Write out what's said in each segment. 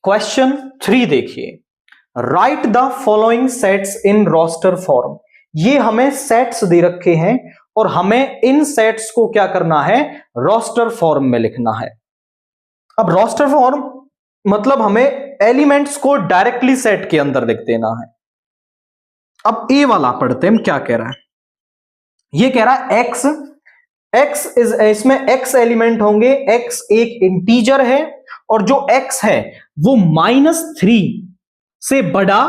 Question 3 देखिए, write the following sets in roster form. ये हमें सेट्स दे रखे हैं और हमें इन सेट्स को क्या करना है, रोस्टर फॉर्म में लिखना है। अब रोस्टर फॉर्म मतलब हमें एलिमेंट्स को डायरेक्टली सेट के अंदर लिख देना है। अब ए वाला पढ़ते हैं, क्या कह रहा है। ये कह रहा है एक्स इज, इसमें एक्स एलिमेंट होंगे, एक्स एक इंटीजर है और जो एक्स है वो -3 से बड़ा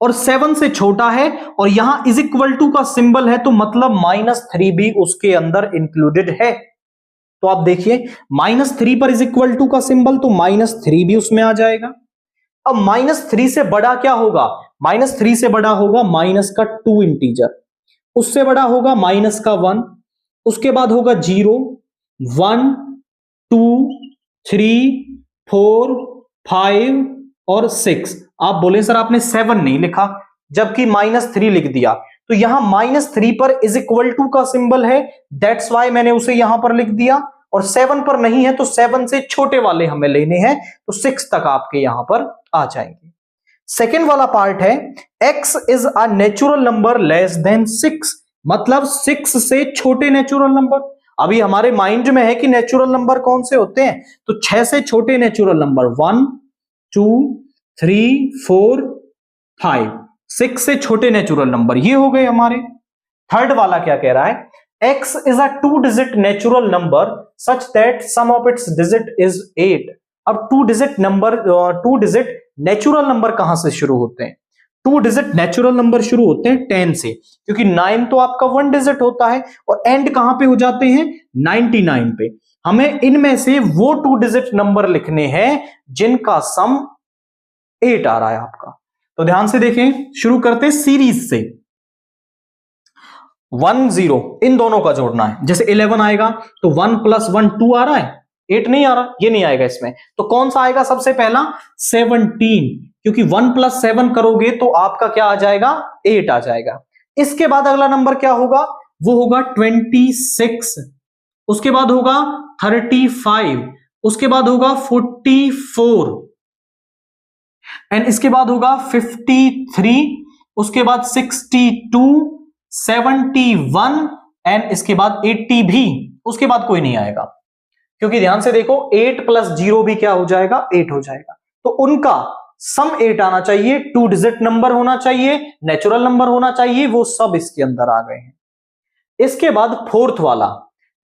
और 7 से छोटा है और यहां इज इक्वल टू का सिंबल है, तो मतलब -3 भी उसके अंदर इंक्लूडेड है। तो आप देखिए -3 पर इज इक्वल टू का सिंबल, तो -3 भी उसमें आ जाएगा। अब -3 से बड़ा क्या होगा, -3 से बड़ा होगा माइनस का 2 इंटीजर, उससे बड़ा होगा माइनस का 1, उसके बाद होगा 0, 1, 2, 3, 4, 5 और 6। आप बोले सर आपने 7 नहीं लिखा जबकि -3 लिख दिया, तो यहां -3 पर इज इक्वल टू का सिंबल है, दैट्स वाई मैंने उसे यहां पर लिख दिया। और 7 पर नहीं है तो 7 से छोटे वाले हमें लेने हैं, तो 6 तक आपके यहां पर आ जाएंगे। सेकेंड वाला पार्ट है x is a natural number less than 6, मतलब 6 से छोटे नेचुरल नंबर। अभी हमारे माइंड में है कि नेचुरल नंबर कौन से होते हैं, तो 6 से छोटे नेचुरल नंबर 1, 2, 3, 4, 5, 6 से छोटे नेचुरल नंबर ये हो गए हमारे। थर्ड वाला क्या कह रहा है, x is a 2-digit natural number such that sum of its digit is 8। अब 2-digit number, 2-digit natural number कहां से शुरू होते हैं, 2-digit नेचुरल नंबर शुरू होते हैं 10 से, क्योंकि 9 तो आपका 1 डिजिट होता है और एंड कहां पे हो जाते हैं 99 पे। हमें इनमें से वो 2-digit नंबर लिखने हैं जिनका सम 8 आ रहा है आपका। तो ध्यान से देखें, शुरू करते हैं सीरीज से। 1 0 इन दोनों का जोड़ना है, जैसे 11 आएगा तो 1 + 1 2 आ रहा है, 8 नहीं आ रहा, ये नहीं आएगा इसमें। तो कौन सा आएगा सबसे पहला, 17, क्योंकि 1 + 7 करोगे तो आपका क्या आ जाएगा, 8 आ जाएगा। इसके बाद अगला नंबर क्या होगा, वो होगा 26, उसके बाद होगा 35, उसके बाद होगा 44 एंड इसके बाद होगा 53, उसके बाद 62, 71 एंड इसके बाद 80 भी, उसके बाद कोई नहीं आएगा, क्योंकि ध्यान से देखो 8 + 0 भी क्या हो जाएगा, 8 हो जाएगा। तो उनका सम 8 आना चाहिए, 2-digit नंबर होना चाहिए, नेचुरल नंबर होना चाहिए, वो सब इसके अंदर आ गए हैं। इसके बाद फोर्थ वाला,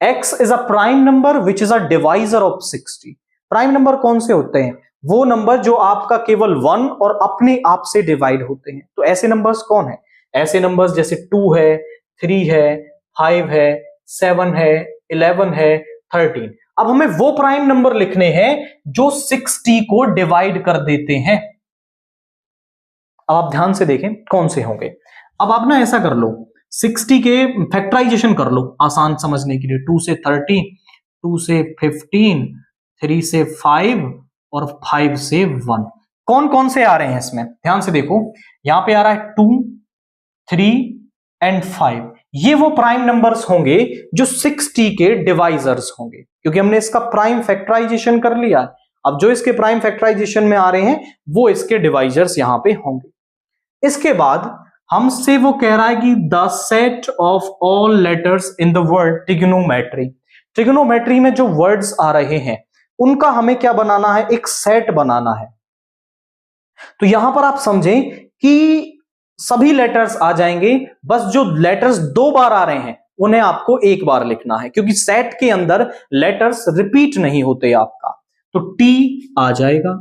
x is a prime number which is a divisor of 60। Prime number कौन से होते हैं, वो नंबर जो आपका केवल 1 और अपने आप से डिवाइड होते हैं। तो ऐसे नंबर्स कौन है, ऐसे नंबर्स जैसे 2 है, 3 है, 5 है, 7 है, 11 है, 13। अब हमें वो प्राइम नंबर लिखने हैं जो 60 को डिवाइड कर देते हैं। अब आप ध्यान से देखें कौन से होंगे। अब आप ना ऐसा कर लो, 60 के फैक्टराइजेशन कर लो आसान समझने के लिए। 2 से 30, 2 से 15, 3 से 5 और 5 से 1। कौन कौन से आ रहे हैं इसमें, ध्यान से देखो, यहां पे आ रहा है 2, 3 एंड 5। ये वो प्राइम नंबर्स होंगे जो 60 के डिवाइजर्स होंगे, क्योंकि हमने इसका प्राइम फैक्टराइजेशन कर लिया। अब जो इसके प्राइम फैक्टराइजेशन में आ रहे हैं वो इसके डिवाइजर्स यहां पे होंगे। इसके बाद हमसे वो कह रहा है कि the set of all letters in the word trigonometry. Trigonometry में जो वर्ड्स आ रहे हैं उनका हमें क्या बनाना है, एक सेट बनाना है। तो यहां पर आप समझें कि सभी लेटर्स आ जाएंगे, बस जो लेटर्स 2 बार आ रहे हैं उन्हें आपको 1 बार लिखना है, क्योंकि सेट के अंदर लेटर्स रिपीट नहीं होते आपका। तो T आ जाएगा,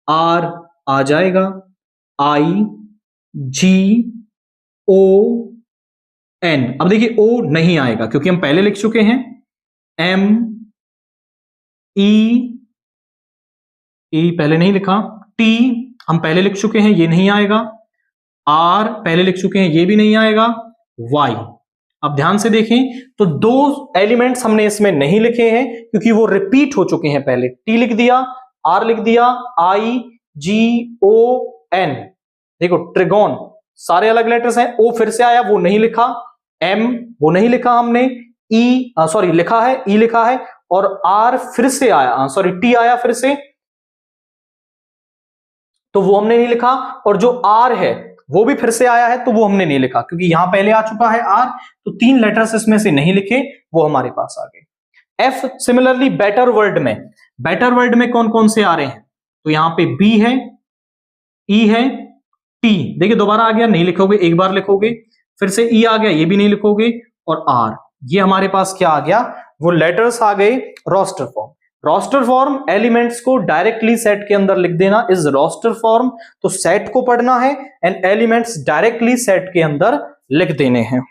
R आ जाएगा, I, G, O, N। अब देखिए O नहीं आएगा क्योंकि हम पहले लिख चुके हैं। M, E पहले नहीं लिखा। T हम पहले लिख चुके हैं, ये नहीं आएगा। R पहले लिख चुके हैं, ये भी नहीं आएगा। Y, अब ध्यान से देखें तो 2 एलिमेंट्स हमने इसमें नहीं लिखे हैं क्योंकि वो रिपीट हो चुके हैं पहले। T लिख दिया, R लिख दिया, I, G, O, N। देखो ट्रिगोन सारे अलग लेटर्स हैं। O फिर से आया, वो नहीं लिखा। M वो नहीं लिखा हमने। लिखा है, E लिखा है। और R फिर से आया, T आया फिर से। तो वो हमने नहीं लिखा, और जो आर है वो भी फिर से आया है तो वो हमने नहीं लिखा, क्योंकि यहां पहले आ चुका है आर, तो 3 लेटर्स इसमें से नहीं लिखे, वो हमारे पास आ गए। एफ सिमिलरली बेटर वर्ड में कौन कौन से आ रहे हैं, तो यहां पे बी है, ई है, टी, देखिए दोबारा आ गया, नहीं लिखोगे, एक बार लिखोगे, फिर से ई आ गया, ये भी नहीं लिखोगे, और आर, ये हमारे पास क्या आ गया, वो लेटर्स आ गए roster form. Roster form elements को डायरेक्टली सेट के अंदर लिख देना इज रोस्टर फॉर्म, तो सेट को पढ़ना है एंड एलिमेंट्स डायरेक्टली सेट के अंदर लिख देने हैं।